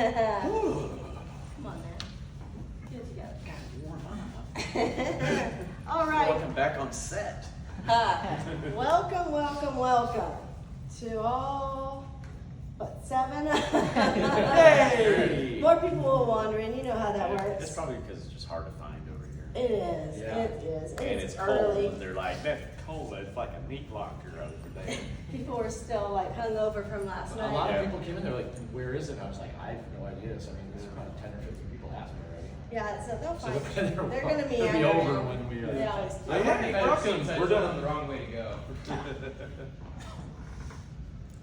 Come on, man. Get it together. Got warm up. All right. Welcome back on set. Welcome to all but 7. Hey! More people will wander in. You know how that works. It's probably because it's just hard to find over here. It is. Yeah. It is. And it's early. cold, and they're like, that's cold. It's like a meat locker over there. People were still like hungover from last A night. lot of people came in there like, where is it? I was like, I have no idea. So I mean, there's probably 10 or 15 people asked me already. Yeah, so they'll So find. They're going to be They'll be angry. over when we. They always do. Hey, welcome. We're done. The wrong way to go.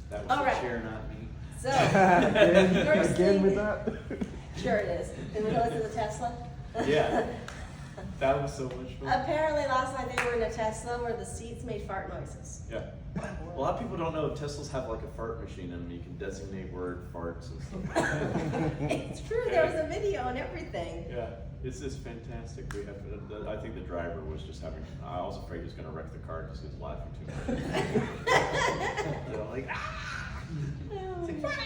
That was All the right. chair, not me. So, Again thing- with that? Sure it is. Did we go to the Tesla? Yeah. That was so much fun. Apparently last night they were in a Tesla where the seats made fart noises. Yeah. A lot of people don't know Teslas have like a fart machine in them. You can designate word farts and stuff. It's true, there was a video and everything. Yeah, it's just fantastic. We have. I think the driver was just having. I was afraid he was going to wreck the car because he was laughing too much. They're like, ah! It's like,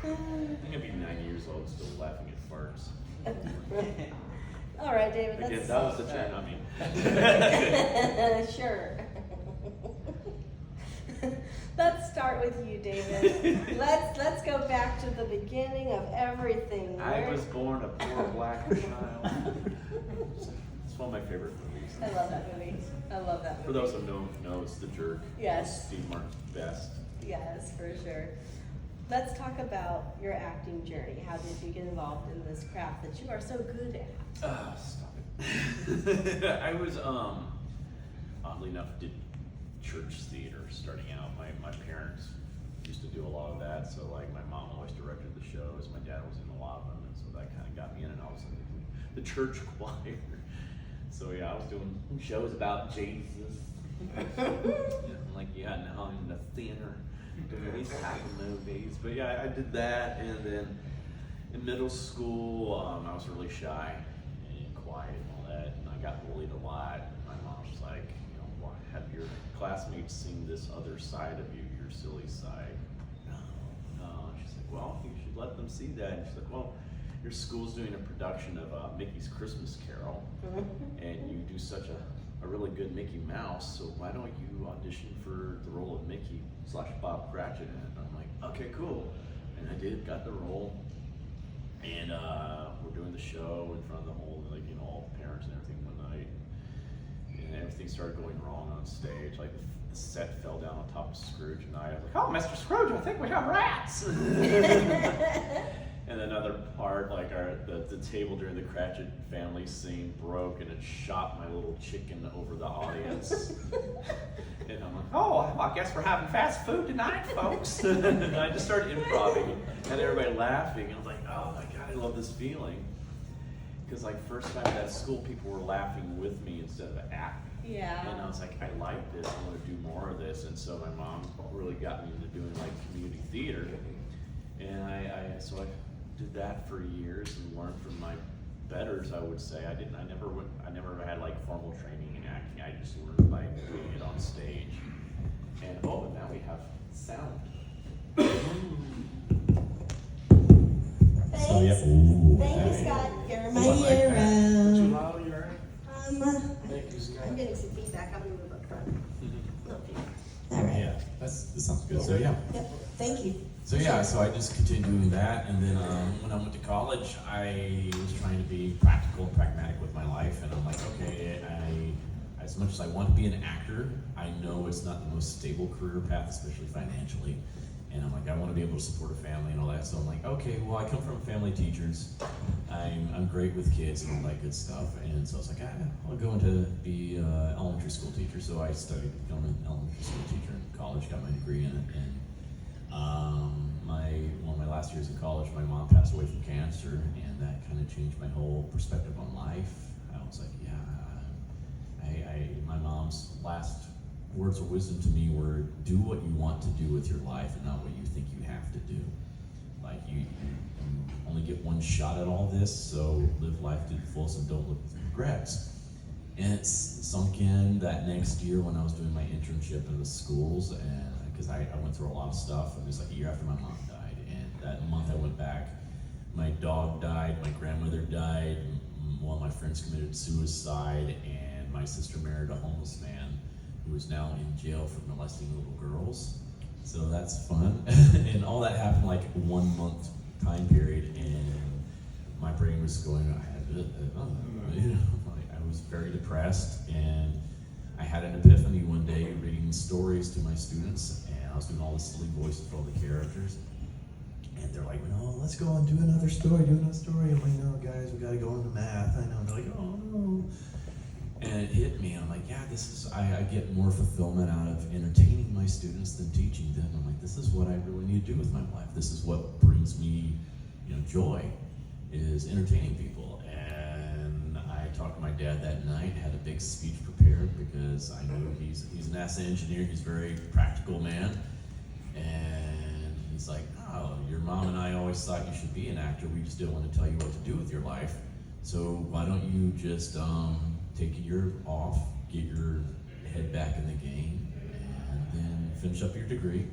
I'm gonna be 9 years old, still laughing at farts. All right, David, Again, let's... that was the chair, not me. Sure. Let's start with you, David. Let's go back to the beginning of everything. I was born a poor black child. It's one of my favorite movies. I love that movie. I love that movie. For those who know, it's The Jerk. Yes. Steve Martin's best. Yes, for sure. Let's talk about your acting journey. How did you get involved in this craft that you are so good at? Stop it. I was, oddly enough, did church theater starting out. My parents used to do a lot of that, so like my mom always directed the shows, my dad was in a lot of them, and so that kind of got me in, and I was in the church choir. So yeah, I was doing shows about Jesus. Like, yeah, now I'm in the theater doing these type of movies. But yeah, I did that, and then in middle school, I was really shy and quiet and all that, and I got bullied a lot. My mom was like, you know, why have your classmates seen this other side of you, your silly side? No. She's like, well, you should let them see that. And she's like, well, your school's doing a production of Mickey's Christmas Carol, and you do such a really good Mickey Mouse, so why don't you audition for the role of Mickey / Bob Cratchit? And I'm like, okay, cool. And I did, got the role, and we're doing the show in front of the whole, like, you know, all the parents and everything one night, and everything started going wrong on stage. Like the set fell down on top of Scrooge and I was like, oh, Mr. Scrooge, I think we have rats. And another part, like the table during the Cratchit family scene broke, and it shot my little chicken over the audience. And I'm like, oh, I guess we're having fast food tonight, folks. And I just started improvising, and everybody laughing. And I was like, oh my God, I love this feeling. Because like first time at school, people were laughing with me instead of acting. Yeah. And I was like, I like this. I want to do more of this. And so my mom really got me into doing like community theater. And I did that for years and learned from my betters, I would say. I never had like formal training in acting. I just learned by doing it on stage. And and now we have sound. Thanks. So, yeah. Thank you, Scott. You're my Too hero. loud, you alright? Thank you, Scott. I'm getting some feedback. I'm gonna move up front. No feedback. All right. Yeah, that sounds good. So yeah. Yep. Thank you. So yeah, so I just continued doing that, and then when I went to college, I was trying to be practical, pragmatic with my life, and I'm like, okay, as much as I want to be an actor, I know it's not the most stable career path, especially financially. And I'm like, I want to be able to support a family and all that. So I'm like, okay, well, I come from family teachers. I'm great with kids and all that good stuff. And so I was like, I'll go into be an elementary school teacher. So I studied to become an elementary school teacher in college, got my degree in it. And one of my last years in college, my mom passed away from cancer, and that kind of changed my whole perspective on life. I was like, yeah, my mom's last words of wisdom to me were, do what you want to do with your life and not what you think you have to do. Like you only get one shot at all this, so live life to the fullest and don't look with regrets. And it's sunk in that next year when I was doing my internship in the schools, and I because I went through a lot of stuff. It was like a year after my mom died, and that month I went back. My dog died, my grandmother died, one of my friends committed suicide, and my sister married a homeless man who is now in jail for molesting little girls. So that's fun. And all that happened like 1 month time period, and my brain was going, I was very depressed, and I had an epiphany one day reading stories to my students, and I was doing all the silly voices for all the characters. And they're like, no, let's go and do another story. I'm like, no, guys, we gotta go into math. I know. And they're like, oh, no. And it hit me. I'm like, yeah, I get more fulfillment out of entertaining my students than teaching them. I'm like, this is what I really need to do with my life. This is what brings me, joy, is entertaining people. And I talked to my dad that night, had a big speech prepared because I knew he's a NASA engineer. He's a very practical man. And he's like, oh, your mom and I always thought you should be an actor. We just didn't want to tell you what to do with your life. So why don't you just take a year off, get your head back in the game, and then finish up your degree,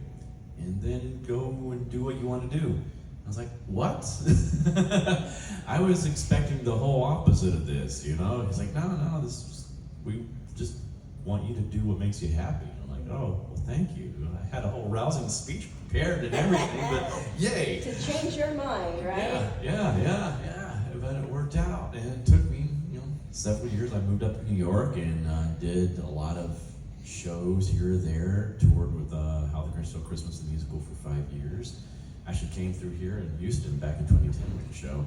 and then go and do what you want to do. I was like, what? I was expecting the whole opposite of this, He's like, no, we just want you to do what makes you happy. I'm like, oh, well, thank you. I had a whole rousing speech prepared and everything, but yay. To change your mind, right? Yeah. But it worked out, and it took me, several years. I moved up to New York and did a lot of shows here or there, toured with How the Grinch Stole Christmas, the musical, for 5 years. Actually came through here in Houston back in 2010 with the show.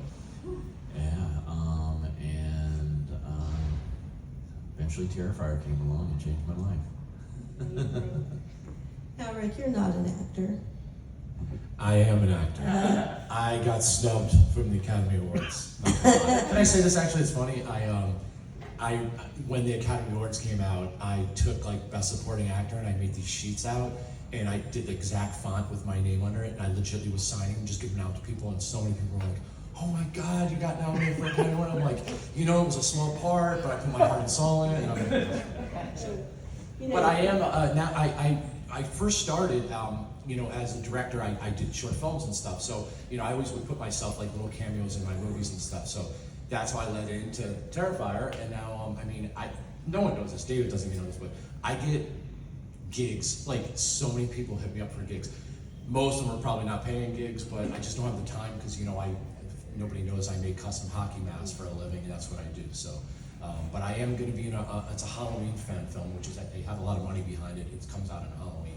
Eventually Terrifier came along and changed my life. Now, Rick, you're not an actor. I am an actor. I got snubbed from the Academy Awards. Can I say this? Actually, it's funny. I when the Academy Awards came out, I took like Best Supporting Actor, and I made these sheets out, and I did the exact font with my name under it, and I legitimately was signing them, just giving them out to people, and so many people were like, "Oh my God, you got nominated for Academy Award!" I'm like, it was a small part, but I put my heart and soul in it. And I'm like, but I am now. I first started. As a director, I did short films and stuff. So, I always would put myself like little cameos in my movies and stuff. So that's how I led into Terrifier. And now, no one knows this. David doesn't even know this, but I get gigs. Like, so many people hit me up for gigs. Most of them are probably not paying gigs, but I just don't have the time because, nobody knows I make custom hockey masks for a living, and that's what I do. So, but I am going to be in it's a Halloween fan film, which is that they have a lot of money behind it. It comes out on Halloween.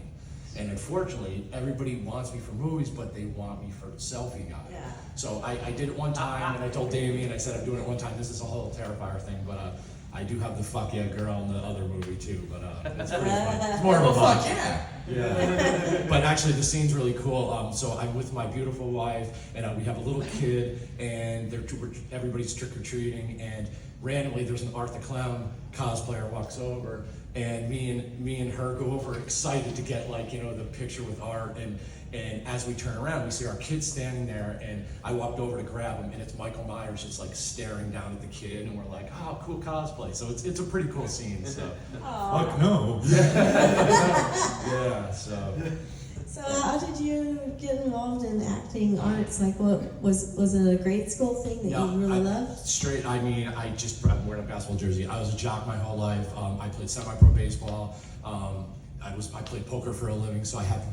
And unfortunately, everybody wants me for movies, but they want me for selfie guy. Yeah. So I did it one time, and I told Damien, I said I'm doing it one time. This is a whole Terrifier thing, but I do have the fuck yeah girl in the other movie too. But it's pretty fun. It's more of a fuck fun. yeah. Yeah. But actually, the scene's really cool. So I'm with my beautiful wife, and we have a little kid, and everybody's trick or treating, and randomly there's an Art the Clown cosplayer walks over. And me and her go over excited to get the picture with Art, and as we turn around we see our kid standing there, and I walked over to grab him, and it's Michael Myers just staring down at the kid, and we're like, oh, cool cosplay. So it's a pretty cool scene. So Fuck no. yeah. So how did you get involved in acting arts? Like, what was it a grade school thing that you really loved? Straight, I'm wearing a basketball jersey. I was a jock my whole life. I played semi-pro baseball. I played poker for a living, so I have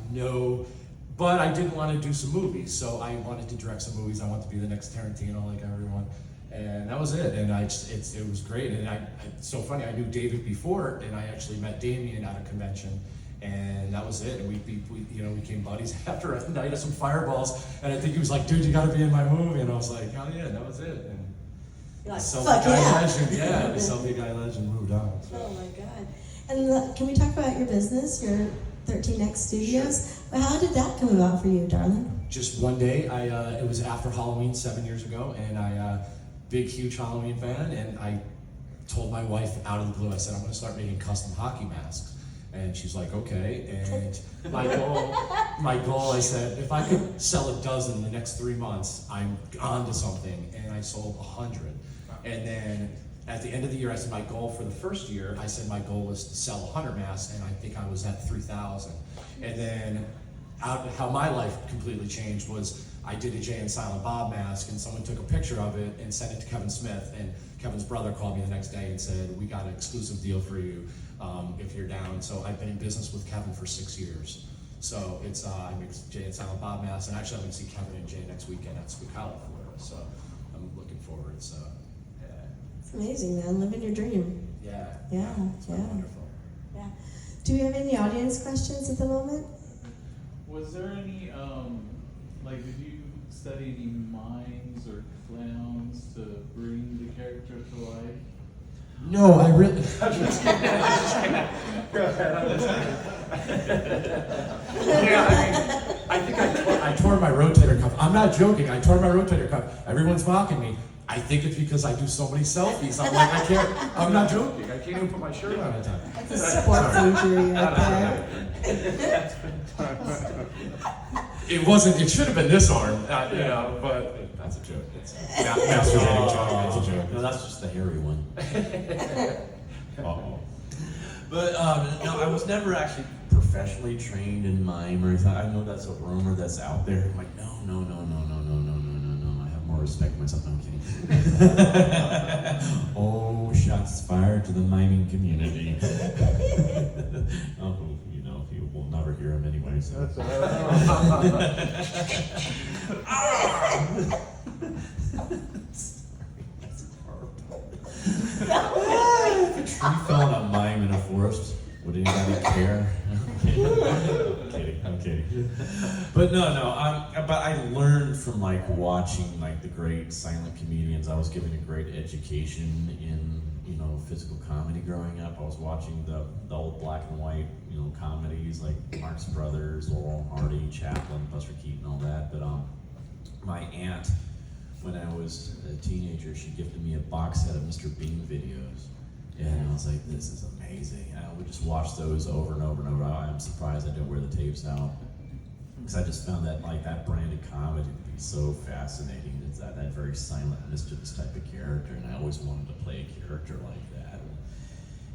but I didn't want to do some movies, so I wanted to direct some movies. I wanted to be the next Tarantino like everyone. And that was it, and it was great. And it's so funny, I knew David before, and I actually met Damien at a convention. And that was it. And we became buddies after a night of some fireballs. And I think he was like, "Dude, you got to be in my movie." And I was like, "Oh yeah," and that was it. And You're like, the fuck selfie guy yeah. legend, the selfie guy legend moved on. So. Oh my God. And can we talk about your business, your 13X Studios? Well, how did that come about for you, darling? Just one day, it was after Halloween 7 years ago, and big, huge Halloween fan, and I told my wife out of the blue, I said, I'm going to start making custom hockey masks. And she's like, okay. And my goal, I said, if I could sell a dozen in the next 3 months, I'm on to something. And I sold 100. And then At the end of the year, I said my goal for the first year, I said my goal was to sell 100 masks, and I think I was at 3,000. And then how my life completely changed was I did a Jay and Silent Bob mask, and someone took a picture of it and sent it to Kevin Smith, and Kevin's brother called me the next day and said, we got an exclusive deal for you if you're down. So I've been in business with Kevin for 6 years. So it's I make Jay and Silent Bob masks, and actually I'm going to see Kevin and Jay next weekend at Spicala, Florida. So I'm looking forward. So yeah. It's amazing, man. Living your dream. Yeah. Yeah, It's been yeah. wonderful. Yeah. Do we have any audience questions at the moment? Was there any, like, did you study any mimes or clowns to bring the character to life? No, I really. I'm just kidding. Go ahead. Yeah, I think I tore my rotator cuff. I'm not joking. I tore my rotator cuff. Everyone's mocking me. I think it's because I do so many selfies. I'm like, I can't. I'm not joking. I can't even put my shirt on in time. That's a sports injury right there. It wasn't. It should have been this arm. You know, but that's a joke. It's masturbating joke. That's a joke. No, that's just the hairy one. Uh-oh. But no, I was never actually professionally trained in mime or anything. I know that's a rumor that's out there. I'm like, no. I have more respect for myself. No, I'm kidding. Oh, shots fired to the miming community. Oh, you know, you will never hear him anyway. So. If a tree fell on a mime in a forest, would anybody care? I'm kidding. But no. But I learned from like watching like the great silent comedians. I was given a great education in physical comedy growing up. I was watching the old black and white comedies like Marx Brothers, Laurel and Hardy, Chaplin, Buster Keaton, all that. But my aunt, when I was a teenager, she gifted me a box set of Mr. Bean videos. And I was like, this is amazing. And I would just watch those over and over and over. I'm surprised I didn't wear the tapes out. Because I just found that like that brand of comedy to be so fascinating. It's that very silent, mischievous type of character. And I always wanted to play a character like that.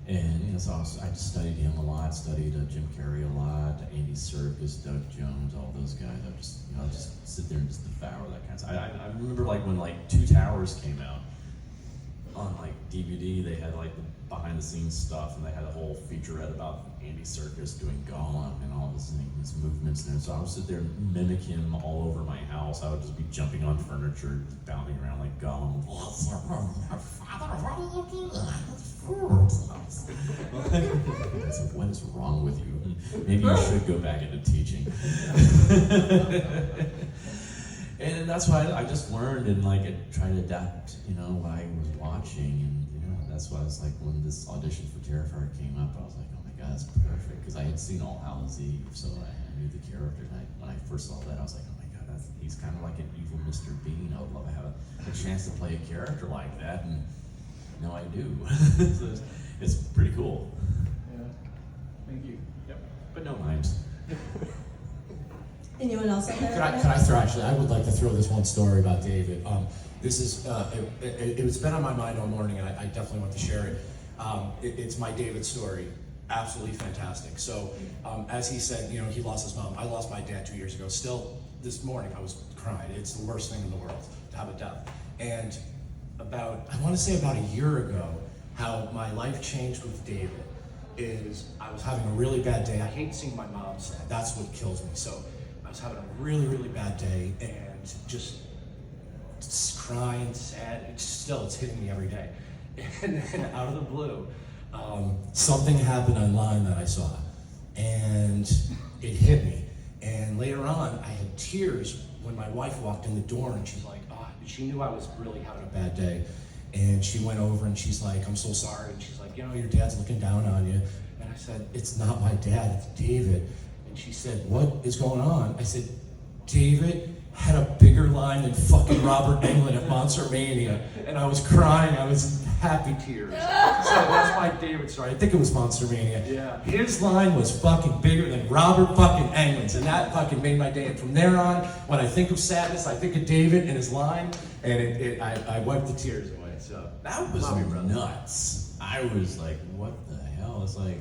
And so I just studied him a lot, studied Jim Carrey a lot, Andy Serkis, Doug Jones, all those guys. I just sit there and just devour that kind of stuff. I remember like when like Two Towers came out on like DVD, they had like the behind the scenes stuff, and they had a whole featurette about Andy Serkis doing Gollum and all his movements there. So I would sit there and mimic him all over my house. I would just be jumping on furniture, bounding around like Gollum. What is wrong with you? Maybe you should go back into teaching. And that's why I just learned and like I tried to adapt, what I was watching, and that's why it's like when this audition for Terrifier came up, I was like, oh my god, that's perfect, because I had seen All Hallows Eve, so I knew the character. And when I first saw that, I was like, oh my god, he's kind of like an evil Mr. Bean. I would love to have a chance to play a character like that, and now I do. So it's pretty cool. Yeah. Thank you. Yep. But no mimes. Anyone else out there? Can I throw? Actually, I would like to throw this one story about David. This is it's been on my mind all morning, and I definitely want to share it. It's my David story. Absolutely fantastic. So, as he said, he lost his mom. I lost my dad 2 years ago. Still, this morning I was crying. It's the worst thing in the world to have a death. And I want to say about a year ago, how my life changed with David is I was having a really bad day. I hate seeing my mom sad. That's what kills me. So I was having a really, really bad day, and just crying, sad. It's hitting me every day. And then out of the blue, something happened online that I saw, and it hit me. And later on, I had tears when my wife walked in the door, and she's like, she knew I was really having a bad day. And she went over and she's like, I'm so sorry. And she's like, your dad's looking down on you. And I said, it's not my dad, it's David. And she said, what is going on? I said, David had a bigger line than fucking Robert Englund at Monster Mania. And I was crying, I was in happy tears. So that's my David story. I think it was Monster Mania. Yeah. His line was fucking bigger than Robert fucking Englund's. And that fucking made my day. And from there on, when I think of sadness, I think of David and his line. And I wipe the tears away. So That was Love you, brother. nuts. I was like, what the hell? It's like,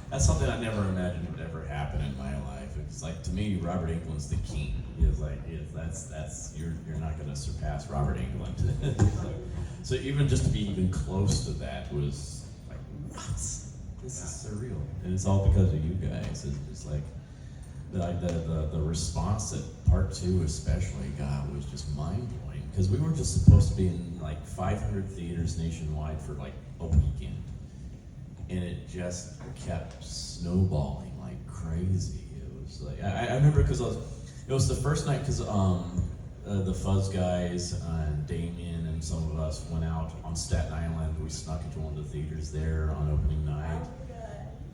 that's something I never imagined would ever happen in my life. It's like, to me, Robert Englund's the king. It's like, you're not gonna surpass Robert Englund. So even just to be even close to that was like, what? This is surreal. And it's all because of you guys. It's just like, the response that part 2 especially got was just mind-blowing, because we were just supposed to be in like 500 theaters nationwide for like a weekend, and it just kept snowballing like crazy. It was like, I remember, because it was the first night, because the Fuzz guys and Damien and some of us went out on Staten Island. We snuck into one of the theaters there on opening night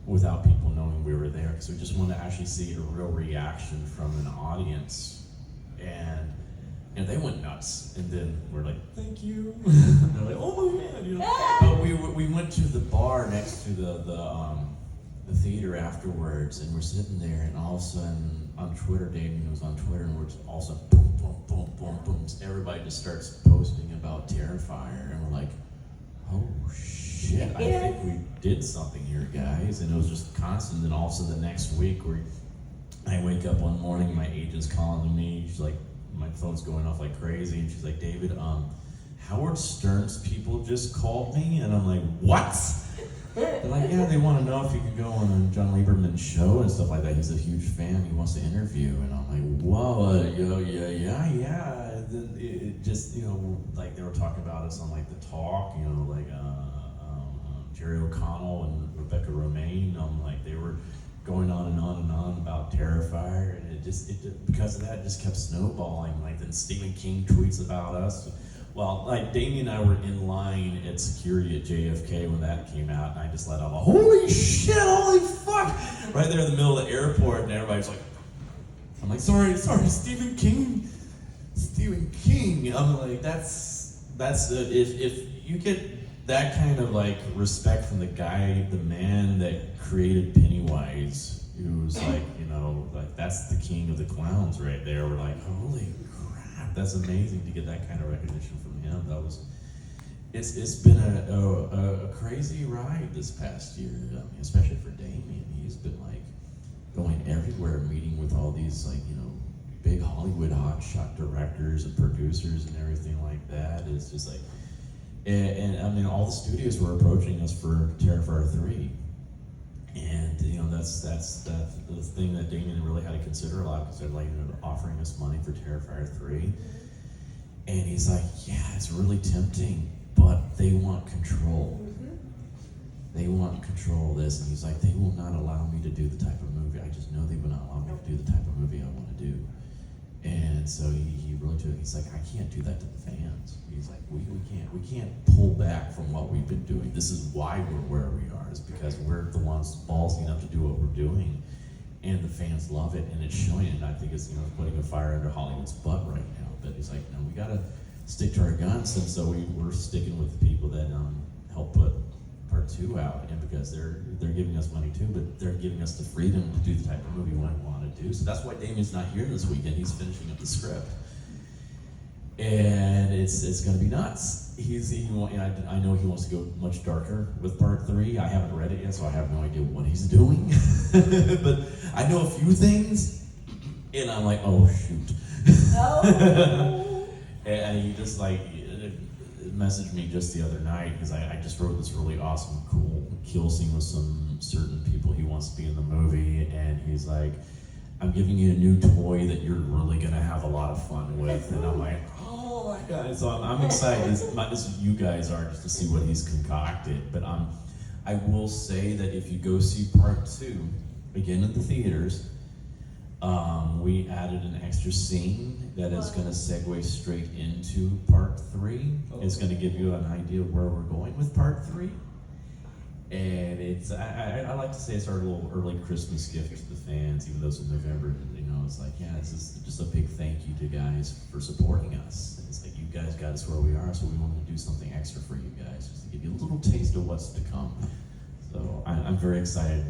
without people knowing we were there, because we just wanted to actually see a real reaction from an audience. And they went nuts. And then we're like, thank you. And they're like, oh my God, you know. But we went to the bar next to the theater afterwards, and we're sitting there, and all of a sudden on Twitter, Damien was on Twitter, and we're just all of a sudden, boom, boom, boom, boom, boom. Everybody just starts posting about Terrifier, and we're like, oh shit, I think we did something here, guys. And it was just constant. And all of a sudden the next week, I wake up one morning, my agent's calling me. She's like, my phone's going off like crazy, and she's like, David, Howard Stern's people just called me. And I'm like, what? They're like, yeah, they want to know if you can go on John Lieberman's show and stuff like that. He's a huge fan. He wants to interview. And I'm like, whoa, yeah. Then it just, you know, like they were talking about us on like The Talk, you know, like Jerry O'Connell and Rebecca Romaine. Like they were going on and on and on about Terrifier, and it just because of that, it just kept snowballing. Like then Stephen King tweets about us. Well, like Damien and I were in line at security at JFK when that came out, and I just let out a holy shit, holy fuck, right there in the middle of the airport, and everybody's like, I'm like, sorry, Stephen King. I'm like, that's if you get that kind of like respect from the man that created Pennywise, who's like, you know, like that's the king of the clowns right there. We're like, holy crap, that's amazing to get that kind of recognition from him. It's been a crazy ride this past year, I mean, especially for Damien. He's been like going everywhere, meeting with all these like, you know, big Hollywood hotshot directors and producers and everything like that. It's just like, and I mean, all the studios were approaching us for Terrifier 3. And, you know, that's the thing that Damien really had to consider a lot, because they're like offering us money for Terrifier 3. And he's like, yeah, it's really tempting, but they want control. They want control of this. And he's like, they will not allow me to do the type of movie. I just know they will not allow me to do the type of movie I want to do. And so he really took it. He's like, I can't do that to the fans. He's like, we can't pull back from what we've been doing. This is why we're where we are, is because we're the ones ballsy enough to do what we're doing, and the fans love it, and it's showing. And I think it's, you know, putting a fire under Hollywood's butt right now. But he's like, no, we gotta stick to our guns, and so we're sticking with the people that help put part 2 out, and because they're giving us money too, but they're giving us the freedom to do the type of movie we want to do. So that's why Damien's not here this weekend. He's finishing up the script, and it's gonna be nuts. I know he wants to go much darker with part 3. I haven't read it yet, so I have no idea what he's doing. But I know a few things, and I'm like, oh shoot. And he just like messaged me just the other night, because I just wrote this really awesome, cool kill scene with some certain people he wants to be in the movie, and he's like, I'm giving you a new toy that you're really gonna have a lot of fun with. And I'm like, oh my God. So I'm excited, not just you guys are, just to see what he's concocted. But I will say that if you go see part 2, again at the theaters, we added an extra scene that is going to segue straight into part 3. It's going to give you an idea of where we're going with part 3. And it's, I like to say it's our little early Christmas gift to the fans, even though it's in November. You know, it's like, yeah, this is just a big thank you to guys for supporting us. It's like, you guys got us where we are, so we want to do something extra for you guys, just to give you a little taste of what's to come. So I'm very excited.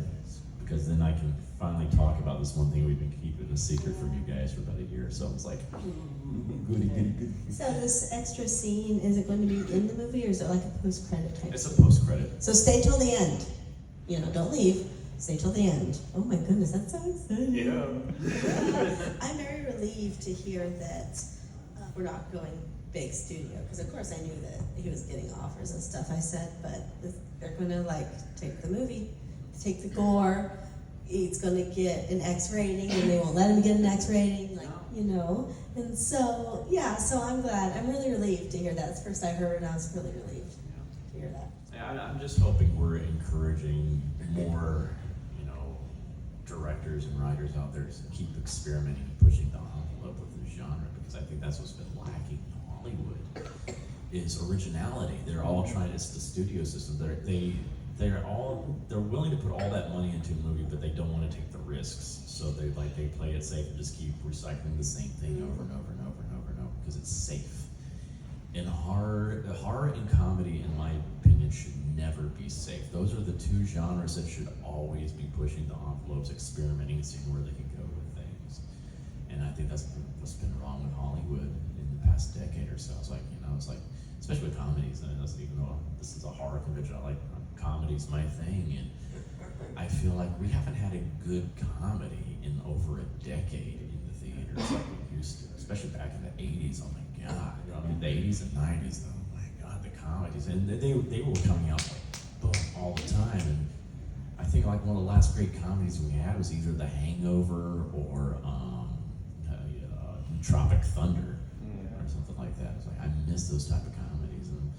because then I can finally talk about this one thing we've been keeping a secret from you guys for about a year. So I was like, goody. So this extra scene, is it going to be in the movie or is it like a post-credit type? It's a post-credit. So stay till the end. You know, don't leave. Stay till the end. Oh my goodness, that's so exciting. Yeah. I'm very relieved to hear that we're not going big studio, because of course I knew that he was getting offers and stuff. I said, but they're gonna like take the movie, take the gore. It's gonna get an X rating, and they won't let him get an X rating, like, you know. And so yeah, so I'm glad. I'm really relieved to hear that. It's the first I heard, and I was really relieved to hear that. Yeah, I'm just hoping we're encouraging more, directors and writers out there to keep experimenting and pushing the envelope of the genre, because I think that's what's been lacking in Hollywood is originality. They're all trying. It's the studio system. They're willing to put all that money into a movie, but they don't want to take the risks. So they play it safe and just keep recycling the same thing over and over and over and over and over because it's safe. And horror and comedy, in my opinion, should never be safe. Those are the two genres that should always be pushing the envelopes, experimenting, and seeing where they can go with things. And I think that's what's been wrong with Hollywood in the past decade or so. It's like, especially with comedies, and it doesn't even know this is a horror convention. I like comedy's my thing, and I feel like we haven't had a good comedy in over a decade in the theaters like we used to, especially back in the 80s. Oh my God, the 80s and 90s, oh my God, the comedies, and they were coming out like boom all the time. And I think like one of the last great comedies we had was either The Hangover or Tropic Thunder or something like that. It's like I miss those type of comedies, and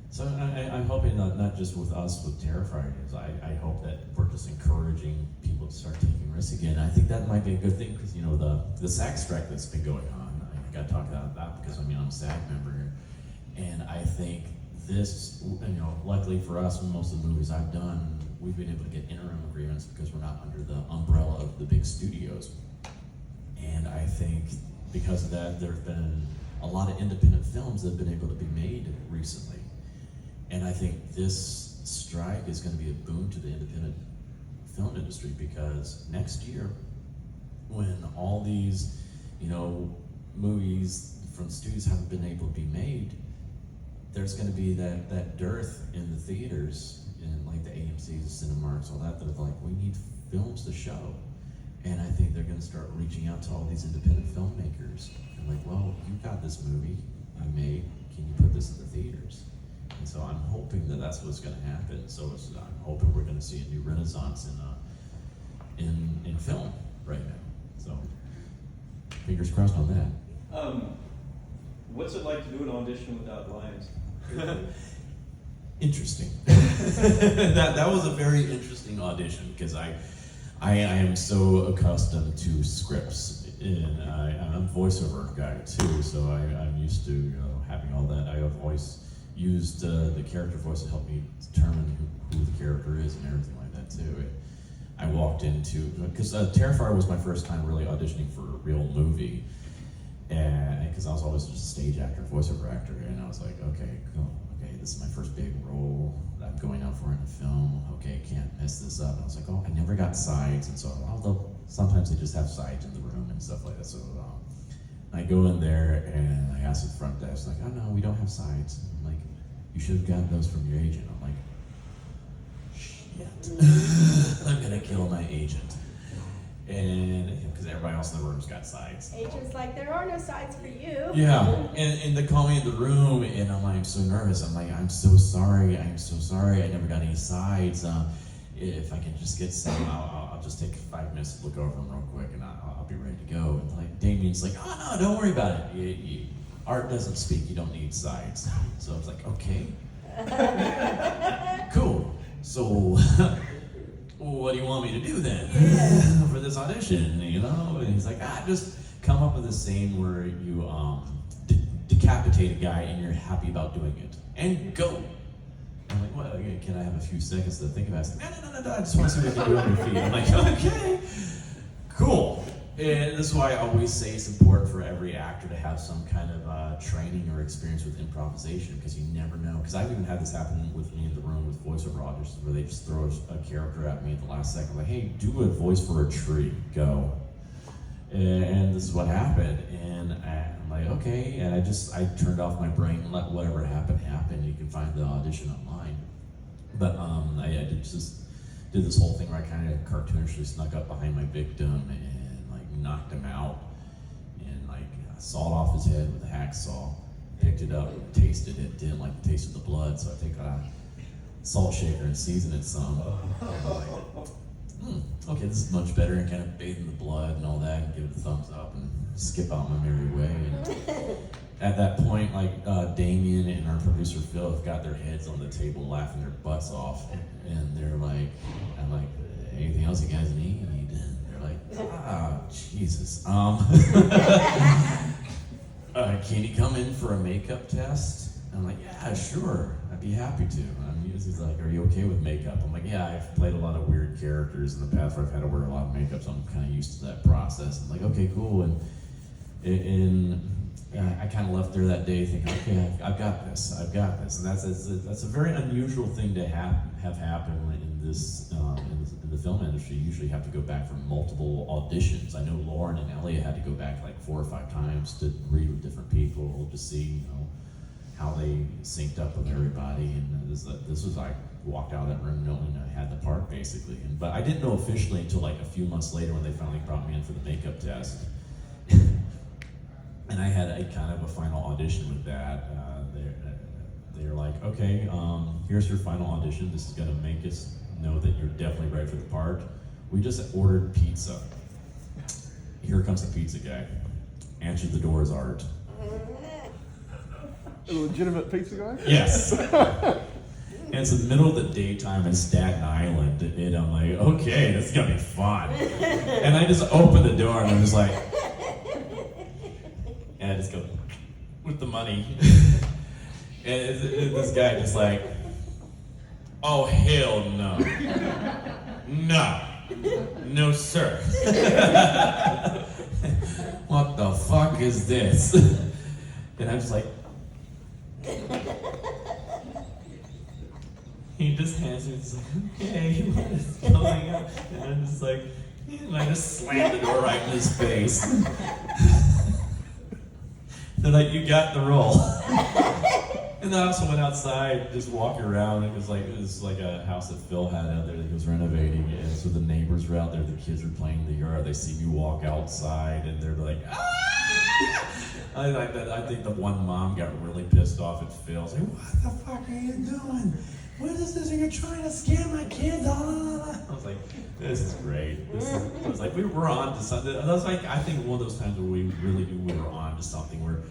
so I'm hoping not just with us with Terrifier, I hope that we're just encouraging people to start taking risks again. I think that might be a good thing because the SAG strike that's been going on. I got to talk about that because I'm a SAG member here, and I think this, luckily for us, with most of the movies I've done, we've been able to get interim agreements because we're not under the umbrella of the big studios. And I think because of that, there have been a lot of independent films that have been able to be made recently. And I think this strike is going to be a boon to the independent film industry because next year, when all these, movies from studios haven't been able to be made, there's going to be that dearth in the theaters, in like the AMCs, Cinemarks, all that. They're like, we need films to show. And I think they're going to start reaching out to all these independent filmmakers. And like, well, you got this movie you made, can you put this in the theaters? And so I'm hoping that that's what's going to happen. So I'm hoping we're going to see a new renaissance in film right now. So fingers crossed on that. What's it like to do an audition without lines? Interesting. that was a very interesting audition because I am so accustomed to scripts, and I'm a voiceover guy too, so I'm used to having all that. I have always used the character voice to help me determine who the character is and everything like that too. I walked into, because Terrifier was my first time really auditioning for a real movie, and because I was always just a stage actor, voiceover actor, and I was like, okay, cool, okay, this is my first big role that I'm going out for in a film. Okay, can't mess this up. And I was like, oh, I never got sides, and so although sometimes they just have sides in the room and stuff like that. So I go in there and I ask the front desk, like, oh no, we don't have sides. I'm like, you should have gotten those from your agent. I'm like, shit, I'm gonna kill my agent. And because everybody else in the room's got sides. Agent's like, there are no sides for you. Yeah, and they call me in the room, and I'm so nervous. I'm like, I'm so sorry, I never got any sides. If I can just get some, I'll just take 5 minutes to look over them real quick, and I'll be ready to go. And like Damien's like, oh no, don't worry about it. Art doesn't speak. You don't need sides. So I was like, okay, cool. So what do you want me to do then for this audition? And he's like, just come up with a scene where you decapitate a guy and you're happy about doing it, and go. I'm like, well, can I have a few seconds to think about it? No, I just want to see what you can do on your feet. I'm like, okay, cool. And this is why I always say it's important for every actor to have some kind of training or experience with improvisation, because you never know. Because I've even had this happen with me in the room with voiceover auditions, where they just throw a character at me at the last second, like, hey, do a voice for a tree, go. And this is what happened, and I'm like, okay, and I turned off my brain and let whatever happen happen. You can find the audition online. But I did this whole thing where I kind of cartoonishly snuck up behind my victim and like knocked him out, and like sawed off his head with a hacksaw, picked it up, tasted it, didn't like the taste of the blood, so I take a salt shaker and season it some. Okay, this is much better, and kind of bathe in the blood and all that, and give it a thumbs up and skip out my merry way. And at that point, like Damien and our producer Phil have got their heads on the table laughing their butts off, and they're like, I'm like, anything else you guys need? And they're like, Jesus. Can you come in for a makeup test? And I'm like, yeah, sure, I'd be happy to. He's like, are you okay with makeup? I'm like, yeah, I've played a lot of weird characters in the past where I've had to wear a lot of makeup, so I'm kind of used to that process. I'm like, okay, cool. And I kind of left there that day thinking, okay, I've got this. And that's a very unusual thing to have happen in this in the film industry. You usually have to go back for multiple auditions. I know Lauren and Elliot had to go back like 4 or 5 times to read with different people to see, how they synced up with everybody. And this was I walked out of that room knowing I had the part basically. But I didn't know officially until like a few months later when they finally brought me in for the makeup test. And I had a kind of a final audition with that. They're like, okay, here's your final audition. This is gonna make us know that you're definitely ready for the part. We just ordered pizza. Here comes the pizza guy. Answered the door is Art. A legitimate pizza guy? Yes. And it's in the middle of the daytime in Staten Island, and I'm like, okay, this is gonna be fun. And I just open the door and I'm just like, and I just go, with the money. And this guy just like, oh hell no. No sir. What the fuck is this? And I'm just like, he just hands me, he's like, okay, what is going on? And I'm just like, and I just slammed the door right in his face. They're like, you got the role. And then I also went outside, just walking around. It was like a house that Phil had out there that he was renovating. And so the neighbors were out there, the kids were playing in the yard. They see me walk outside and they're like, ah! I think the one mom got really pissed off at Phil. Like, what the fuck are you doing? What is this? Are you trying to scare my kids? I was like, this is great. I was like, we were on to something. That was like, I think one of those times where we really knew we were on to something, where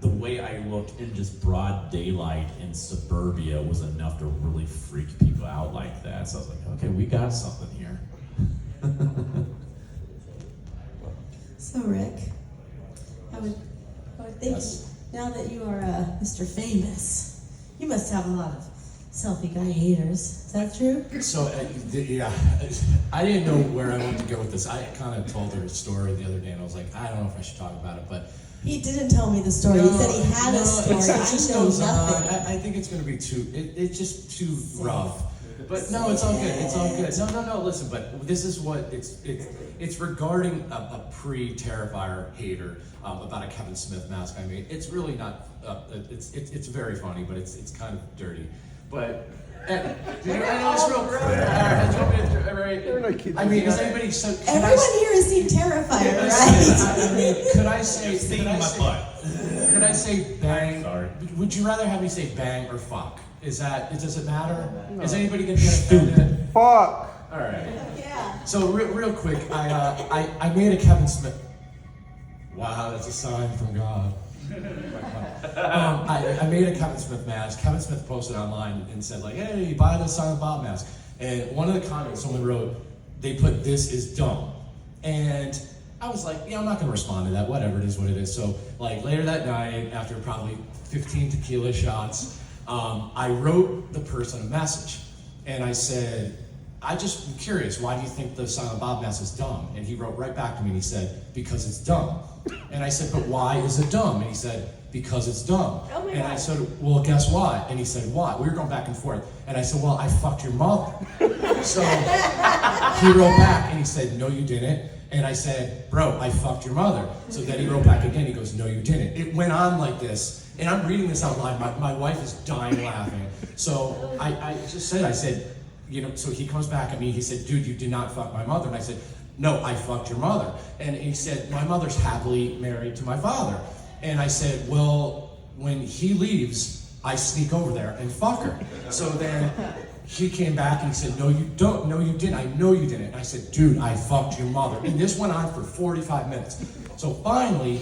the way I looked in just broad daylight in suburbia was enough to really freak people out like that. So I was like, okay, we got something here. So Rick, I would think now that you are Mr. Famous, you must have a lot of selfie guy haters. Is that true? So, yeah, I didn't know where I wanted to go with this. I kind of told her a story the other day, and I was like, I don't know if I should talk about it, but... He didn't tell me the story. He said he had a story. It just I know goes nothing. on. I think it's going to be it's just too rough. But no, it's all good. It's all good. No. Listen, but this is what it's regarding a pre-Terrifier hater about a Kevin Smith mask I made. It's really not. It's very funny, but it's kind of dirty. But I know it's real. I mean, is anybody so? Everyone here has seen Terrifier, right? I mean, could I say? Could I say bang? Sorry. Would you rather have me say bang or fuck? Does it matter? No. Is anybody gonna get offended? Fuck! Alright. Yeah. So real quick, I made a Kevin Smith. Wow, that's a sign from God. I made a Kevin Smith mask. Kevin Smith posted online and said like, hey, buy the Silent Bob mask. And one of the comments someone wrote, they put, this is dumb. And I was like, yeah, I'm not gonna respond to that, whatever, it is what it is. So like later that night, after probably 15 tequila shots, I wrote the person a message, and I said, I just am curious, why do you think the Silent Bob mess is dumb? And he wrote right back to me and he said, because it's dumb. And I said, but why is it dumb? And he said, because it's dumb. Oh my and I God. said, well, guess what? And he said, what? We were going back and forth. And I said, well, I fucked your mother. So he wrote back and he said, no, you didn't. And I said, bro, I fucked your mother. So then he wrote back again. He goes, no, you didn't. It went on like this. And I'm reading this out loud. My wife is dying laughing. So I just said, I said, you know, so he comes back at me. He said, dude, you did not fuck my mother. And I said, no, I fucked your mother. And he said, my mother's happily married to my father. And I said, well, when he leaves, I sneak over there and fuck her. So then he came back and he said, no, you don't. No, you didn't. I know you didn't. And I said, dude, I fucked your mother. And this went on for 45 minutes. So finally,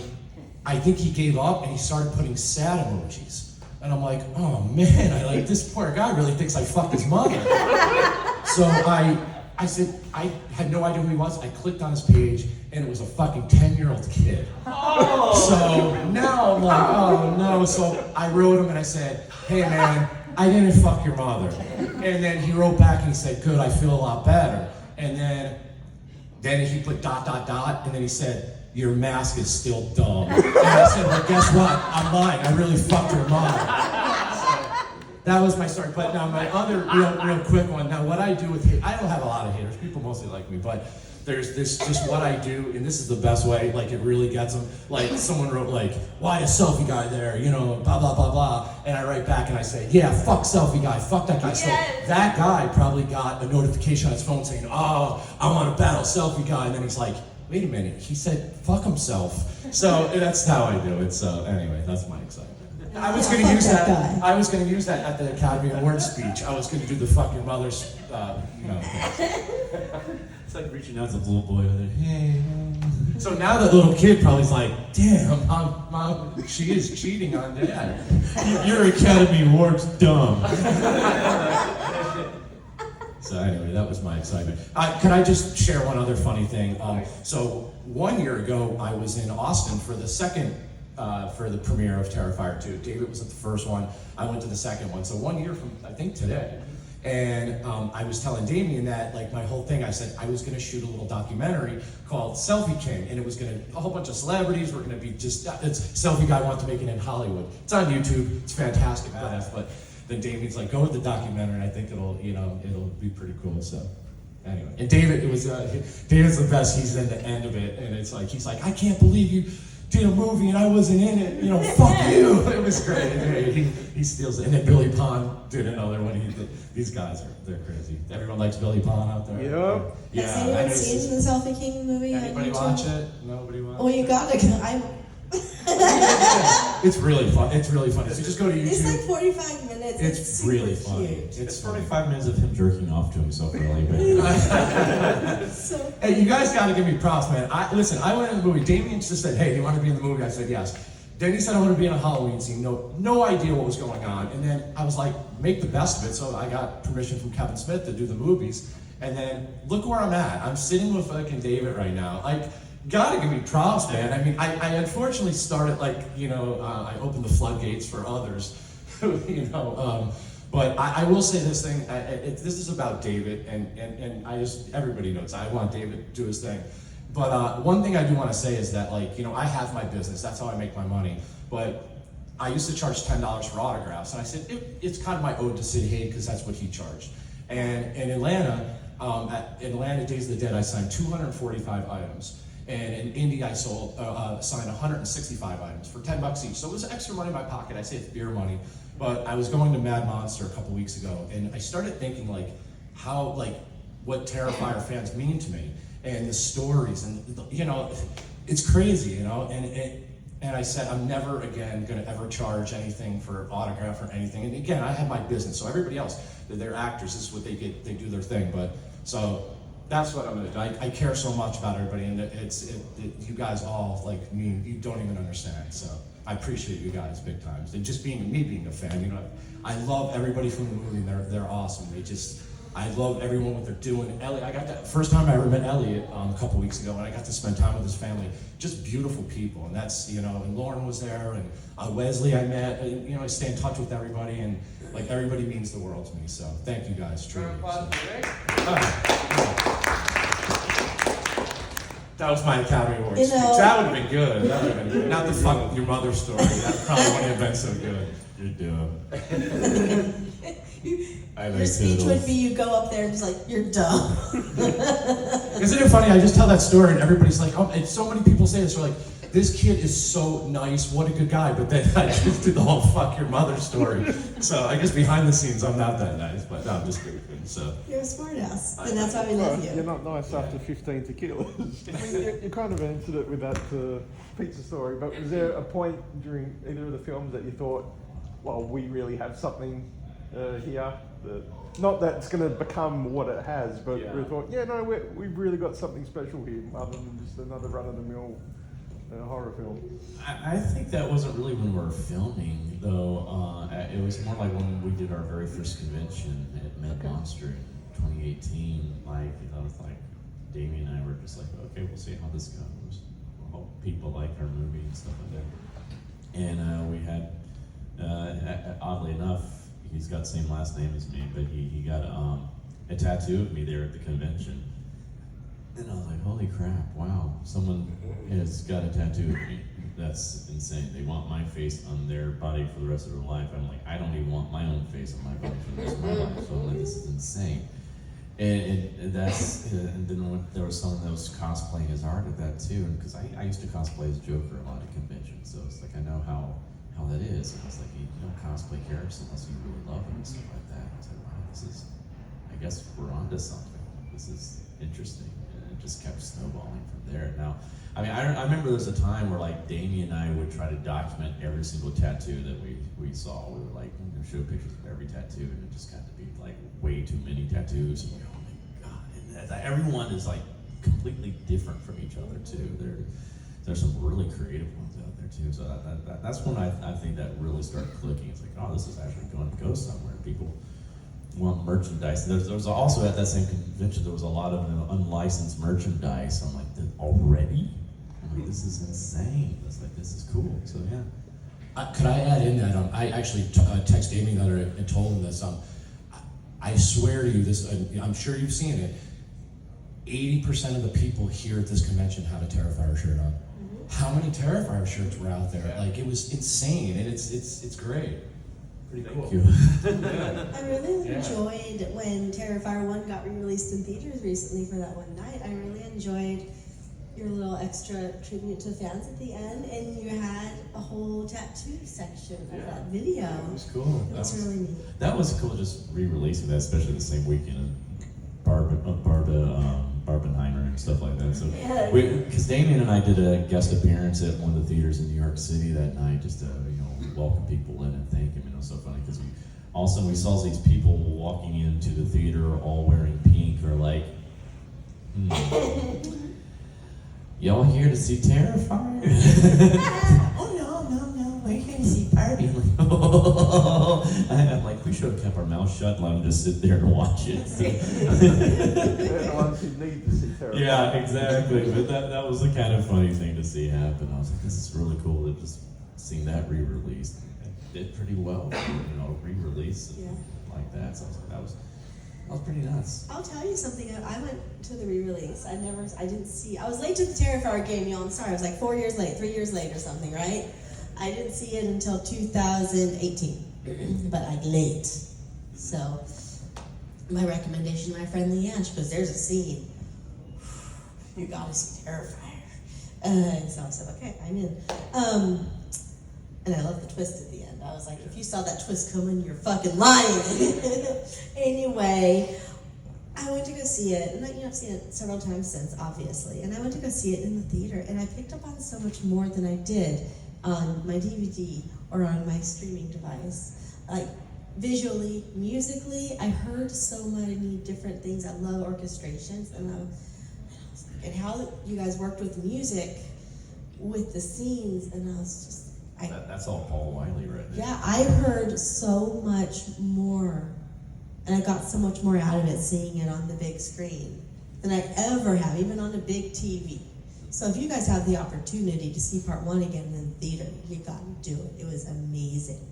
I think he gave up and he started putting sad emojis. And I'm like, oh man, I like this poor guy really thinks I fucked his mother. So I said, I had no idea who he was. I clicked on his page and it was a fucking 10-year-old kid. Oh. So now I'm like, oh no. So I wrote him and I said, hey man, I didn't fuck your mother. And then he wrote back and he said, good, I feel a lot better. And then he put ... and then he said, your mask is still dumb. And I said, well, guess what? I'm lying. I really fucked your mother. That was my story. But now my other real quick one. Now what I do with I don't have a lot of haters. People mostly like me, but there's this just what I do, and this is the best way. Like it really gets them. Like someone wrote like, why a selfie guy there? You know, blah blah blah blah. And I write back and I say, yeah, fuck selfie guy, fuck that guy. Yes. So that guy probably got a notification on his phone saying, oh, I want to battle selfie guy, and then he's like, wait a minute, he said fuck himself. So that's how I do it. So anyway, that's my excitement. I was going to fuck use that that. guy. I was going to use that at the Academy Awards speech. I was going to do the fuck your mother's, It's like reaching out to the little boy with it. Hey. So now that little kid probably is like, damn, mom, she is cheating on dad. Your Academy Award's dumb. So anyway, that was my excitement. Can I just share one other funny thing? So 1 year ago, I was in Austin for the second, for the premiere of Terrifier 2. David was at the first one. I went to the second one. So 1 year from, I think, today. And I was telling Damien that, like, my whole thing, I said I was going to shoot a little documentary called Selfie King, and it was going to, a whole bunch of celebrities were going to be just, it's Selfie Guy wants to make it in Hollywood. It's on YouTube. It's fantastic. But then Damien's like, go with the documentary, and I think it'll be pretty cool. So anyway, and David, David's the best. He's in the end of it, and it's like, he's like, I can't believe you did a movie and I wasn't in it, fuck you. It was great. Anyway, he steals it. And then Billy Pond did another one. These guys they're crazy. Everyone likes Billy Pond out there. Yep. Yeah. Has I anyone know seen the Selfie King movie on Anybody YouTube? watch it? Nobody watch Oh, you gotta go. It's really fun. It's really funny. So just go to YouTube. It's like 45 minutes. It's super really funny. cute. It's 45 minutes of him jerking off to himself really, but So Hey, you guys got to give me props, man. I went in the movie. Damien just said, hey, do you want to be in the movie? I said, yes. Then he said, I want to be in a Halloween scene. No idea what was going on. And then I was like, make the best of it. So I got permission from Kevin Smith to do the movies. And then look where I'm at. I'm sitting with fucking David right now. Like, gotta give me props, man. I mean, I unfortunately started I opened the floodgates for others, but I will say this thing. This is about David, and everybody knows I want David to do his thing. But one thing I do want to say is that, I have my business. That's how I make my money. But I used to charge $10 for autographs, and I said it's kind of my ode to Sid Haig because that's what he charged. And in Atlanta, at Atlanta Days of the Dead, I signed 245 items. And in Indy, I signed 165 items for $10 each. So it was extra money in my pocket. I say it's beer money. But I was going to Mad Monster a couple weeks ago, and I started thinking what Terrifier fans mean to me, and the stories, and it's crazy, and I said I'm never again going to ever charge anything for autograph or anything. And again, I have my business, so everybody else, they're actors. This is what they get. They do their thing. But so. That's what I'm gonna do. I care so much about everybody, and you guys all you don't even understand. So I appreciate you guys big time. And just being a fan, I love everybody from the movie. They're awesome. I love everyone what they're doing. Ellie, I got that first time I ever met Elliot a couple weeks ago, and I got to spend time with his family. Just beautiful people, and that's, you know, and Lauren was there, and Wesley I met. You know, I stay in touch with everybody, and like everybody means the world to me. So thank you guys, truly. That was my Academy Awards speech. That would have been good. That would have been good. Not the fuck your mother story. That probably wouldn't have been so good. You're dumb. Your speech would be you go up there and just like, you're dumb. Isn't it funny? I just tell that story and everybody's like, oh, and so many people say this. They're like, this kid is so nice. What a good guy. But then I just do the whole fuck your mother story. So I guess behind the scenes, I'm not that nice, but no, I'm just goofing. So You're a smart ass, and that's why we love you. You're not nice after 15 tequilas. I mean, you kind of answered it with that pizza story, but was there a point during either of the films that you thought, well, we really have something here? Not that it's going to become what it has, but we thought, yeah, no, we've really got something special here, other than just another run-of-the-mill horror film. I think that wasn't really when we were filming, though. It was more like when we did our very first convention at Med Monster in 2018. Like, I was like, Damien and I were just like, okay, we'll see how this goes. We'll hope people like our movie and stuff like that. And we had, oddly enough, he's got the same last name as me, but he got a tattoo of me there at the convention. And I was like, holy crap, wow, someone has got a tattoo of me. That's insane. They want my face on their body for the rest of their life. I'm like, I don't even want my own face on my body for the rest of my life. So I'm like, this is insane. And then when there was someone that was cosplaying as art at that too, because I used to cosplay as Joker a lot at conventions, so it's like I know how that is. And it's like, you don't cosplay characters unless you really love them and stuff like that. I was like, wow, this is, I guess we're onto something. This is interesting. Just kept snowballing from there. Now, I mean, I remember there was a time where like Damien and I would try to document every single tattoo that we saw. We would like show pictures of every tattoo, and it just got to be like way too many tattoos. And, oh my god! And everyone is like completely different from each other too. There's some really creative ones out there too. So that's when I think that really started clicking. It's like, oh, this is actually going to go somewhere. People want merchandise. There was also at that same convention, there was a lot of unlicensed merchandise. I'm like, already? I'm like, this is insane. It's like, this is cool. So yeah. could I add in that I actually texted Amy the other day and told him this. I swear to you, this I'm sure you've seen it. 80% of the people here at this convention have a Terrifier shirt on. How many Terrifier shirts were out there? Like, it was insane, and it's great. Pretty cool. Thank you. I really enjoyed when Terrifier 1 got re-released in theaters recently for that one night. I really enjoyed your little extra tribute to fans at the end, and you had a whole tattoo section of that video. That was cool. That was really neat. That was cool, just re-releasing that, especially the same weekend. Barbenheimer and stuff like that. So, because Damien and I did a guest appearance at one of the theaters in New York City that night, just to welcome people in and thank him. And it was so funny because we saw these people walking into the theater all wearing pink, or like, y'all here to see Terrifier? Oh no, we're here to see Barbie. I'm like, oh. I'm like, we should have kept our mouth shut and let them just sit there and watch it. They're the ones who need to see Terrifier. Yeah, exactly. But that was the kind of funny thing to see happen. I was like, this is really cool to just seeing that re-released. It did pretty well for re-release like that. So I was like, that was pretty nuts. I'll tell you something. I went to the re-release. I didn't see. I was late to the Terrifier game, y'all. I'm sorry. I was like 4 years late, 3 years late or something, right? I didn't see it until 2018, but I'm late. So my recommendation to my friend Leanne, because there's a scene. You gotta see Terrifier. So I said, okay, I'm in. And I love the twist at the end. I was like, if you saw that twist coming, you're fucking lying. Anyway, I went to go see it, and I've seen it several times since, obviously. And I went to go see it in the theater, and I picked up on so much more than I did on my DVD or on my streaming device. Like, visually, musically, I heard so many different things. I love orchestrations, and how you guys worked with music, with the scenes, and I was just, That's all Paul Wiley right there. yeah, I heard so much more. And I got so much more out of it seeing it on the big screen than I ever have, even on a big TV. So if you guys have the opportunity to see part 1 again in the theater, you gotta do it. It was amazing.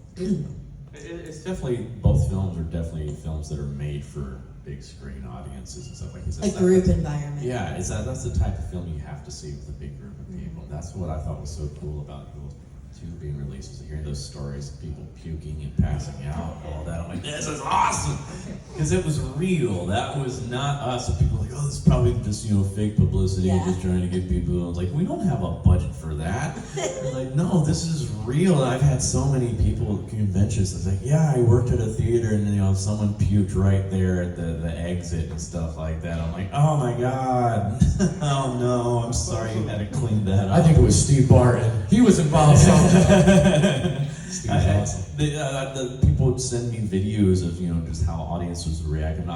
It's definitely, both films are definitely films that are made for big screen audiences and stuff like this. A group environment. Yeah, that's the type of film you have to see with a big group of people. That's what I thought was so cool about those 2 being released, is hearing those stories of people puking and passing out and all that. I'm like, this is awesome! Because it was real. That was not us. And people were like, oh, this is probably just, fake publicity, Yeah. just trying to get people. I was like, we don't have a budget for that. They're like, no, this is real. And I've had so many people at conventions. It's like, yeah, I worked at a theater and someone puked right there at the exit and stuff like that. I'm like, oh my God. Oh no, I'm sorry you had to clean that up. I think it was Steve Barton. He was involved somehow. Steve was awesome. The people would send me videos of just how audiences would react, and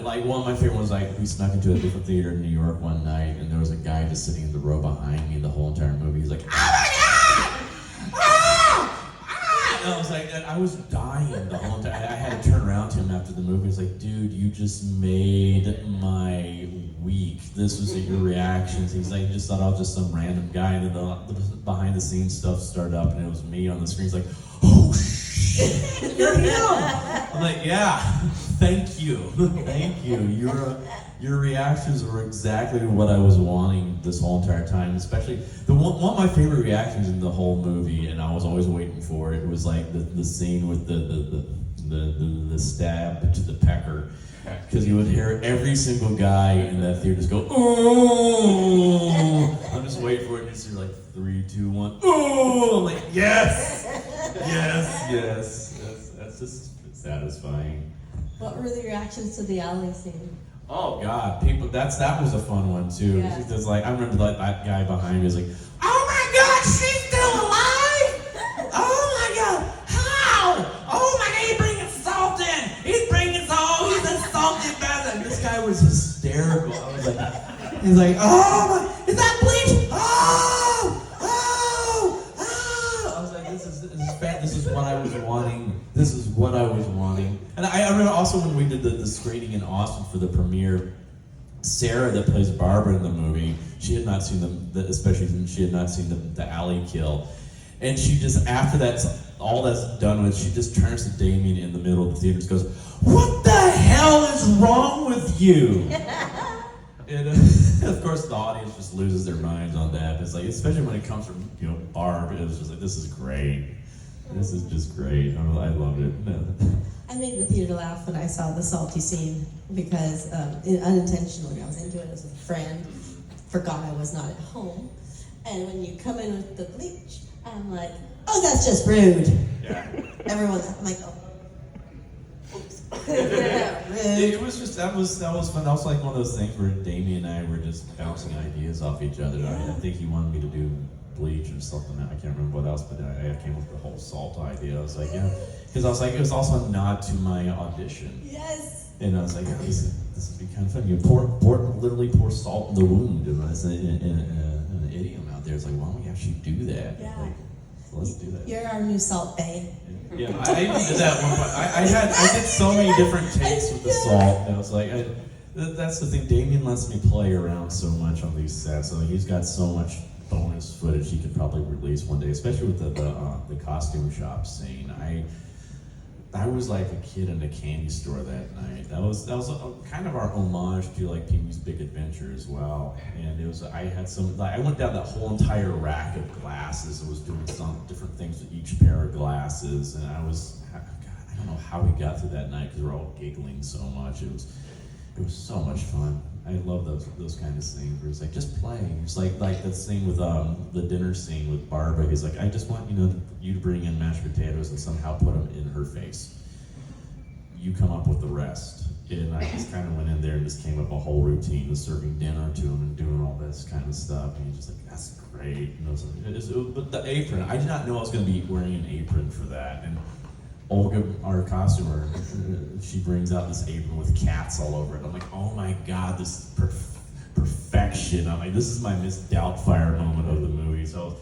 like one of my favorite ones, like we snuck into a different theater in New York one night, and there was a guy just sitting in the row behind me the whole entire movie. He's like, oh my God! And I was like, I was dying the whole time. I had to turn around to him after the movie. He's like, dude, you just made my week. This was your reactions. He's like, just thought I was just some random guy. And then the behind the scenes stuff started up, and it was me on the screen. He's like, oh shit, you're him. I'm like, yeah, thank you, thank you. Your reactions were exactly what I was wanting this whole entire time. Especially one of my favorite reactions in the whole movie, and I was always waiting for it, was like the scene with the stab to the pecker. Because you would hear every single guy in that theater just go, oh! I'm just waiting for it, and just hear like 3, 2, 1, oh! I'm like, yes! Yes! That's just satisfying. What were the reactions to the alley scene? Oh God, people! That was a fun one too. Yeah. Because like I remember that guy behind me was like, "Oh my God, she's still alive! Oh my God, how? Oh my God, he's bringing salt in! He's bringing salt! He's a salty bastard!" And this guy was hysterical. I was like, he's like, "Oh my, is that bleach? Oh! I was like, this is what I was wanting. This is what I was wanting." And I remember also when we did the screening in Austin for the premiere, Sarah, that plays Barbara in the movie, she had not seen especially since she had not seen the alley kill. And she just, after that's all that's done with, she just turns to Damien in the middle of the theater and goes, "What the hell is wrong with you?" And of course the audience just loses their minds on that. It's like, especially when it comes from Barb, it was just like, this is great. This is just great. I loved it. I made the theater laugh when I saw the salty scene because unintentionally I was into it as a friend, forgot I was not at home, and when you come in with the bleach, I'm like, oh, that's just rude. Yeah. Everyone's, I'm like, oh. Oops. It was just, that was fun. That was like one of those things where Damien and I were just bouncing ideas off each other. I think he wanted me to do bleach or something. I can't remember what else, but I came up with the whole salt idea. I was like, yeah, because I was like, it was also a nod to my audition. Yes. And I was like, oh, this would be kind of fun. You literally pour salt in the wound. And it's an idiom out there. It's like, why don't we actually do that? Yeah. Like, let's do that. You're our new Salt Bae. Yeah, I even did that one point. I did so many different takes with the salt. And I was like, that's the thing. Damien lets me play around so much on these sets. So he's got so much bonus footage he could probably release one day, especially with the costume shop scene. I was like a kid in a candy store that night. That was kind of our homage to like Pee-wee's Big Adventure as well. And it was, I went down that whole entire rack of glasses and was doing some different things with each pair of glasses. And I don't know how we got through that night because we were all giggling so much. It was so much fun. I love those kind of scenes where it's like, just play. It's like that scene with the dinner scene with Barbara. He's like, I just want you to bring in mashed potatoes and somehow put them in her face. You come up with the rest. And I just kind of went in there and just came up a whole routine of serving dinner to him and doing all this kind of stuff. And he's just like, that's great. And but the apron, I did not know I was going to be wearing an apron for that. And Olga, our costumer, she brings out this apron with cats all over it. I'm like, oh my God, this is perfection. I'm like, this is my Miss Doubtfire moment of the movie. So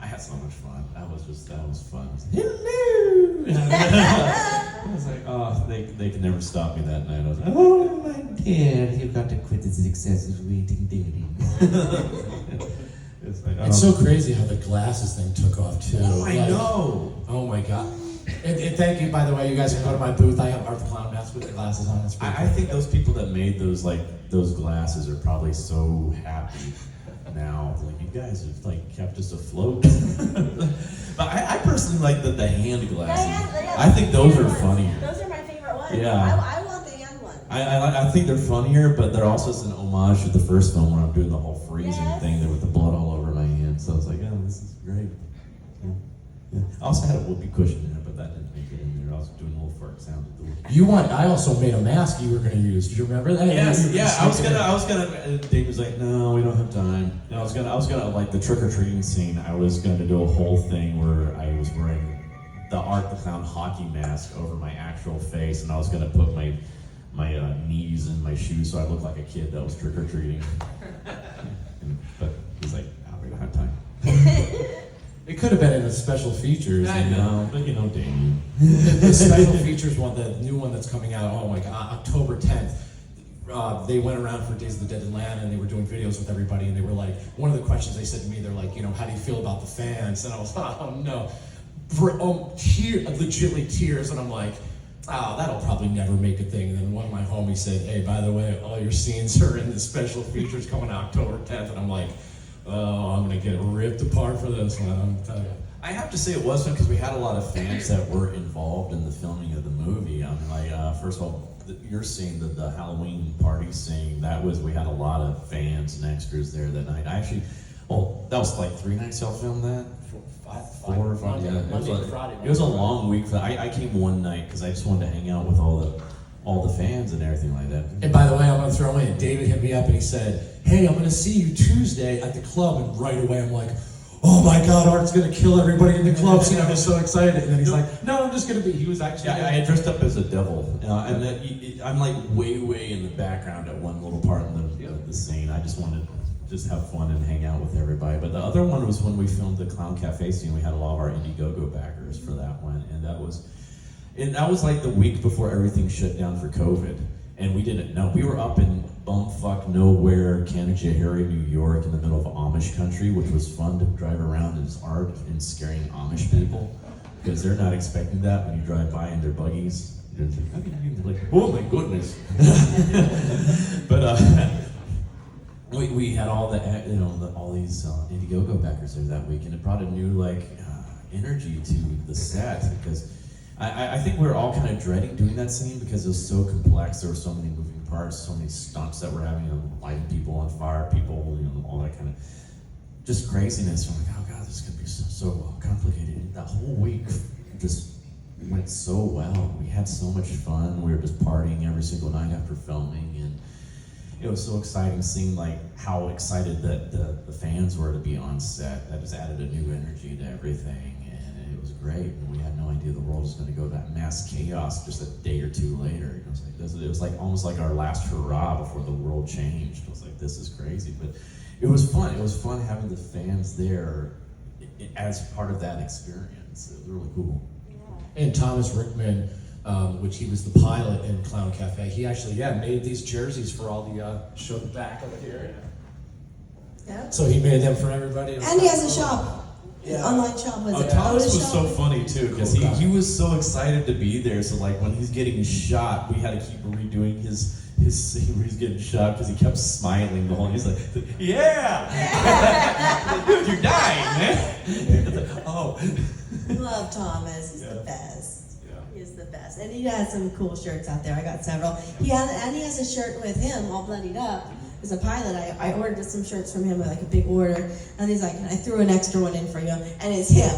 I had so much fun. That was fun. Hello! I was like, oh, they can never stop me that night. I was like, oh my dear, you got to quit this excessive reading dating. It's like, It's so crazy how the glasses thing took off too. Oh, I Like, know. Oh my god. And thank you, by the way, you guys can go to my booth. I have Art the Clown mask with the glasses on. It's pretty I think those people that made those glasses are probably so happy now. Like, you guys have kept us afloat. But I personally like the hand glasses. I think those are funnier. Those are my favorite ones. Yeah. I want the hand one. I think they're funnier, but they're also an homage to the first film where I'm doing the whole freezing thing there with the blood all over my hand. So I was like, oh, this is great. Yeah. I also had a whoopee cushion in it, but that didn't make it in there. I was doing a little fart sound with the whoopee. I also made a mask you were going to use. Do you remember that? Yes, You were I was sneaking gonna. And Dave was like, "No, we don't have time." And I was gonna like the trick or treating scene. I was gonna do a whole thing where I was wearing the Art the Clown hockey mask over my actual face, and I was gonna put my knees in my shoes so I looked like a kid that was trick or treating. But he's like, "Oh, we don't have time." It could have been in the special features. I know, but Damien. The special features one, the new one that's coming out, oh my god, October 10th. They went around for Days of the Dead Atlanta and they were doing videos with everybody and they were like, one of the questions they said to me, they're like, how do you feel about the fans? And I was like, oh no. Legitimately tears, and I'm like, oh, that'll probably never make a thing. And then one of my homies said, hey, by the way, all your scenes are in the special features coming October 10th. And I'm like, oh, I'm gonna get ripped apart for this one, I'm telling you. I have to say it was fun because we had a lot of fans that were involved in the filming of the movie. I mean, first of all, your scene, the Halloween party scene, we had a lot of fans and extras there that night. That was like 3 nights y'all filmed that? 4 or 5, yeah. It was a long week. I came one night because I just wanted to hang out with all the fans and everything like that. And by the way, I'm gonna throw in, David hit me up and he said, hey, I'm gonna see you Tuesday at the club, and right away I'm like, oh my god, Art's gonna kill everybody in the club scene. I was so excited. And then he's like, no, I'm just gonna be, he was actually. Yeah, I had dressed up as a devil. And I'm like way in the background at one little part in the scene. I just wanted to have fun and hang out with everybody. But the other one was when we filmed the Clown Cafe scene. We had a lot of our Indiegogo backers for that one. And that was like the week before everything shut down for COVID. And we didn't know. We were up in bumfuck nowhere, Canajoharie, New York, in the middle of Amish country, which was fun to drive around as Art and scaring Amish people, because they're not expecting that when you drive by in their buggies. They're like, oh my goodness. But we had all all these Indiegogo backers there that week, and it brought a new energy to the set, because I think we were all kind of dreading doing that scene because it was so complex. There were so many moving parts, so many stunts that were having, lighting people on fire, people, all that kind of just craziness. I'm like, oh god, this is gonna be so complicated. And that whole week just went so well. We had so much fun. We were just partying every single night after filming, and it was so exciting seeing how excited that the fans were to be on set. That just added a new energy to everything. It was great, and we had no idea the world was going to go that mass chaos just a day or two later. It was almost like our last hurrah before the world changed. It was like, this is crazy, but it was fun. It was fun having the fans there as part of that experience. It was really cool. Yeah. And Thomas Rickman, which he was the pilot in Clown Cafe, he actually made these jerseys for all the show the back of it here. Yeah. So he made them for everybody. And he has a shop. Yeah. Online shop was it? Thomas was so funny too, because he was so excited to be there. So when he's getting shot, we had to keep redoing his scene where he's getting shot because he kept smiling the whole. He's like, yeah, dude, you're dying, man. Oh, love Thomas. He's the best. Yeah. He's the best, and he has some cool shirts out there. I got several. He has a shirt with him all bloodied up. As a pilot, I ordered some shirts from him, a big order, and he's like, I threw an extra one in for you, and it's him.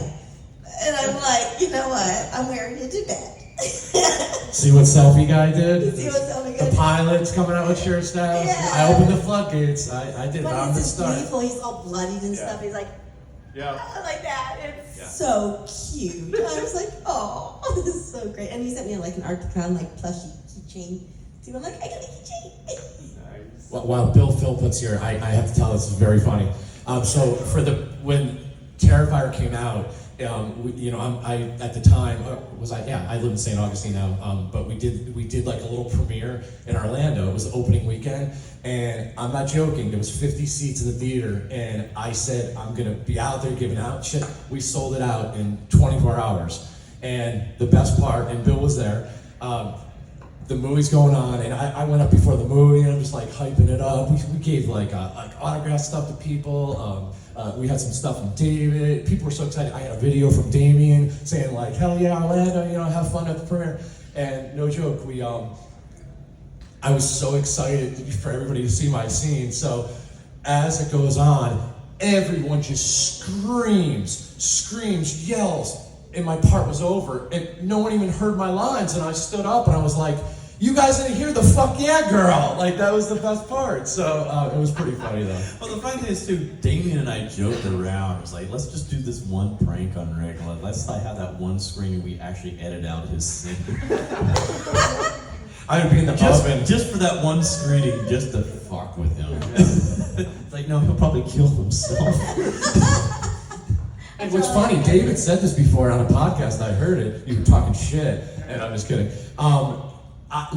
And I'm like, you know what? I'm wearing it to bed. See what selfie guy did? See what selfie guy The pilot's coming out with shirt styles. Yeah. I opened the floodgates. I did it but on it's the just start. beautiful. He's all bloodied and stuff. He's like, like that. It's so cute. I was like, oh, this is so great. And he sent me an Art the Clown plushie keychain. See, I'm like, I got a keychain. While Bill Philpott's here, I have to tell this is very funny. So when Terrifier came out, I at the time I live in St. Augustine now, but we did like a little premiere in Orlando. It was the opening weekend, and I'm not joking. There was 50 seats in the theater, and I said I'm gonna be out there giving out shit. We sold it out in 24 hours, and the best part, and Bill was there. The movie's going on, and I went up before the movie, and I'm just like hyping it up. We gave like autograph stuff to people. We had some stuff from David. People were so excited. I had a video from Damien saying like, "Hell yeah, Orlando! Have fun at the premiere." And no joke, I was so excited for everybody to see my scene. So as it goes on, everyone just screams, yells, and my part was over, and no one even heard my lines. And I stood up and I was like, "You guys didn't hear the fuck yeah, girl!" Like that was the best part. So it was pretty funny though. Well, the funny thing is too, Damien and I joked around. It was like, let's just do this one prank on Rick. Let's not have that one screen we actually edit out his scene. I would be in the oven. Just for that one screening, just to fuck with him. It's like, no, he'll probably kill himself. And what's funny, David said this before on a podcast. I heard it. You were talking shit, and I'm just kidding.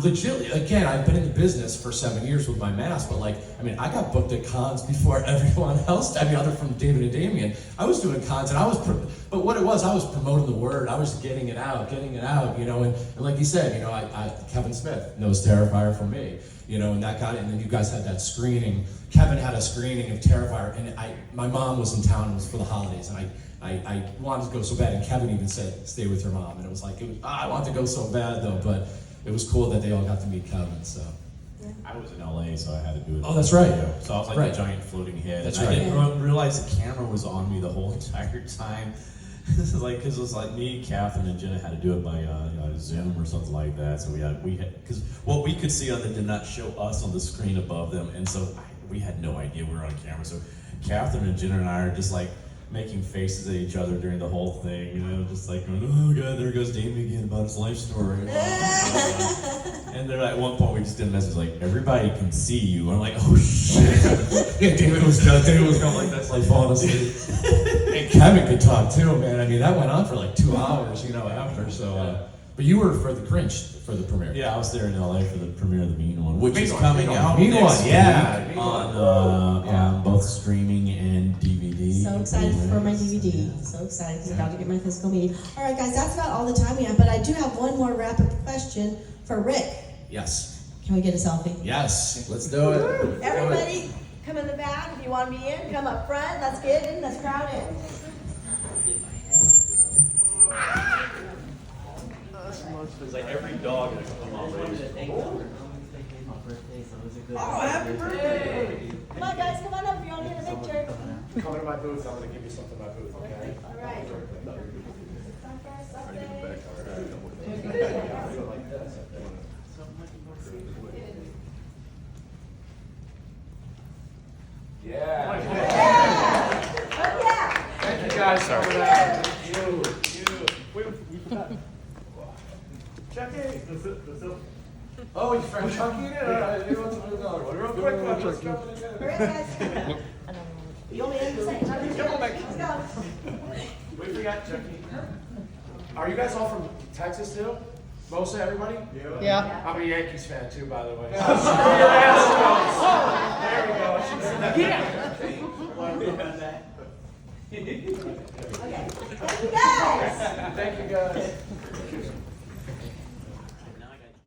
Legitimately, again, I've been in the business for 7 years with my mask, but I got booked at cons before everyone else. other from David and Damien. I was doing cons, and but what it was, I was promoting the word. I was getting it out, and like you said, Kevin Smith knows Terrifier from me, and that got it. And then you guys had that screening. Kevin had a screening of Terrifier, and my mom was in town. It was for the holidays, and I wanted to go so bad, and Kevin even said, "Stay with your mom," and it was I wanted to go so bad though, but it was cool that they all got to meet Kevin. So I was in LA, so I had to do it. Oh, that's right. So I was like Right. a giant floating head. That's and right. I didn't realize the camera was on me the whole entire time. This is because it was like me, Catherine, and Jenna had to do it by Zoom or something like that. So we had because what we could see on them did not show us on the screen above them, and so we had no idea we were on camera. So Catherine and Jenna and I are just like making faces at each other during the whole thing, just like going, "Oh god, there goes Damien again about his life story." And then at one point we just did a message like, "Everybody can see you." And I'm like, "Oh shit." yeah, David was going like that's like falling asleep. And Kevin could talk too, man. That went on for like 2 hours, after. So, but you were for the Grinch for the premiere. Yeah, I was there in LA for the premiere of the Mean One, which Mean is One, coming Mean One. out Mean next One, yeah, week Mean One. on both streaming and DVD. So excited for my DVD. So excited because I'm about to get my physical meeting. All right, guys, that's about all the time we have. But I do have one more rapid question for Rick. Yes. Can we get a selfie? Yes. Let's do it. Everybody, come in the back. If you want to be in, come up front. Let's get in. Let's crowd in. It's like every dog has come on, Oh, happy birthday! Come on, guys, come on up if you want to get a picture. Come to my booth. I'm gonna give you something in my booth. Okay. All right. Yeah. Oh, yeah. Thank you guys for that. We forgot. Chucky! Oh, your friend Chucky in it? All right, you want to do another one? Real quick, let's go. Hurry up, guys. You only have to say, Come on back. let's go. We forgot Chucky. Are you guys all from Texas too? Mostly everybody? Yeah. I'm a Yankees fan too, by the way. There we go. Okay. Thank you, guys. Thank you guys.